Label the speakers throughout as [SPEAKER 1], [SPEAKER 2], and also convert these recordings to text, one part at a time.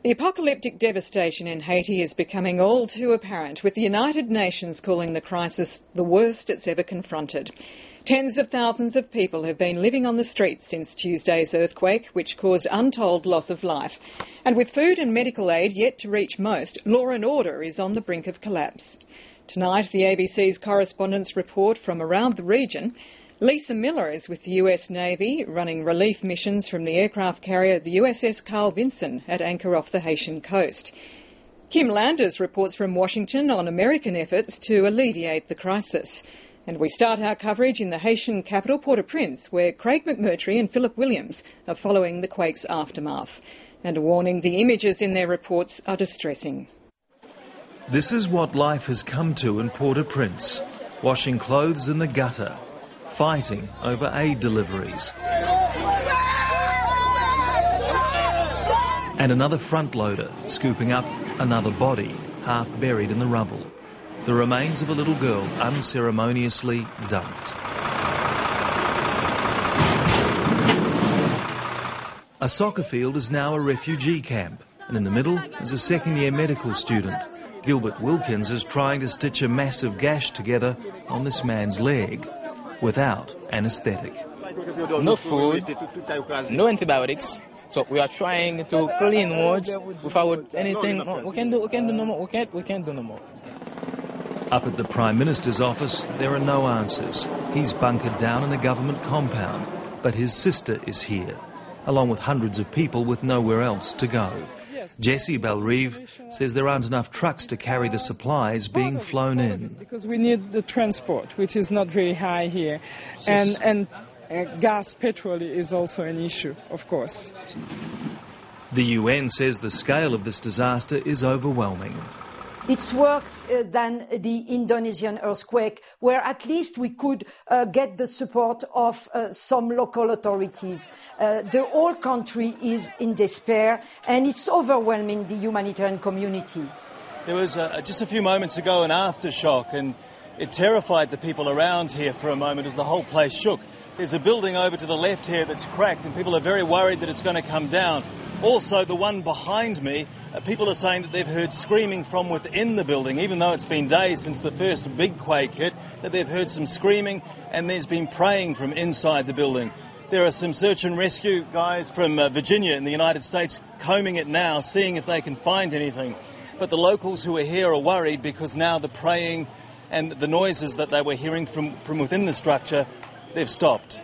[SPEAKER 1] The apocalyptic devastation in Haiti is becoming all too apparent, with the United Nations calling the crisis the worst it's ever confronted. Tens of thousands of people have been living on the streets since Tuesday's earthquake, which caused untold loss of life. And with food and medical aid yet to reach most, law and order is on the brink of collapse. Tonight, the ABC's correspondents report from around the region. Lisa Miller is with the US Navy, running relief missions from the aircraft carrier the USS Carl Vinson at anchor off the Haitian coast. Kim Landers reports from Washington on American efforts to alleviate the crisis. And we start our coverage in the Haitian capital, Port-au-Prince, where Craig McMurtry and Philip Williams are following the quake's aftermath. And a warning, the images in their reports are distressing.
[SPEAKER 2] This is what life has come to in Port-au-Prince, washing clothes in the gutter, fighting over aid deliveries. And another front loader scooping up another body, half buried in the rubble. The remains of a little girl unceremoniously dumped. A soccer field is now a refugee camp, and in the middle is a second-year medical student. Gilbert Wilkins is trying to stitch a massive gash together on this man's leg without anaesthetic.
[SPEAKER 3] No food, no antibiotics. So we are trying to clean wards without anything. We can do no more. We can't do no more.
[SPEAKER 2] Up at the Prime Minister's office, there are no answers. He's bunkered down in a government compound, but his sister is here, along with hundreds of people with nowhere else to go. Jessie Belrive says there aren't enough trucks to carry the supplies being flown in.
[SPEAKER 4] Because we need the transport, which is not very high here, and gas, petrol is also an issue, of course.
[SPEAKER 2] The UN says the scale of this disaster is overwhelming.
[SPEAKER 5] It's worse than the Indonesian earthquake, where at least we could get the support of some local authorities. The whole country is in despair, and it's overwhelming the humanitarian community.
[SPEAKER 6] There was just a few moments ago an aftershock, and it terrified the people around here for a moment as the whole place shook. There's a building over to the left here that's cracked, and people are very worried that it's going to come down. Also, the one behind me, people are saying that they've heard screaming from within the building, even though it's been days since the first big quake hit, that they've heard some screaming, and there's been praying from inside the building. There are some search and rescue guys from Virginia in the United States combing it now, seeing if they can find anything. But the locals who are here are worried because now the praying and the noises that they were hearing from within the structure, they've stopped.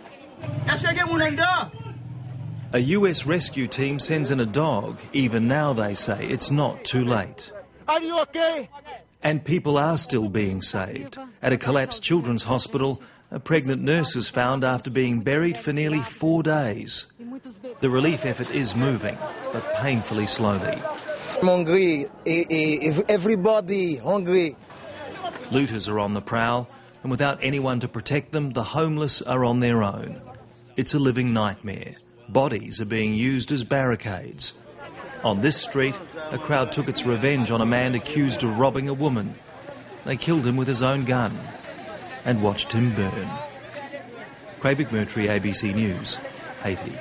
[SPEAKER 2] A US rescue team sends in a dog. Even now, they say, it's not too late.
[SPEAKER 7] Are you okay?
[SPEAKER 2] And people are still being saved. At a collapsed children's hospital, a pregnant nurse is found after being buried for nearly 4 days. The relief effort is moving, but painfully slowly.
[SPEAKER 7] I'm hungry. Everybody hungry.
[SPEAKER 2] Looters are on the prowl, and without anyone to protect them, the homeless are on their own. It's a living nightmare. Bodies are being used as barricades. On this street, a crowd took its revenge on a man accused of robbing a woman. They killed him with his own gun and watched him burn. Craig McMurtry, ABC News, Haiti.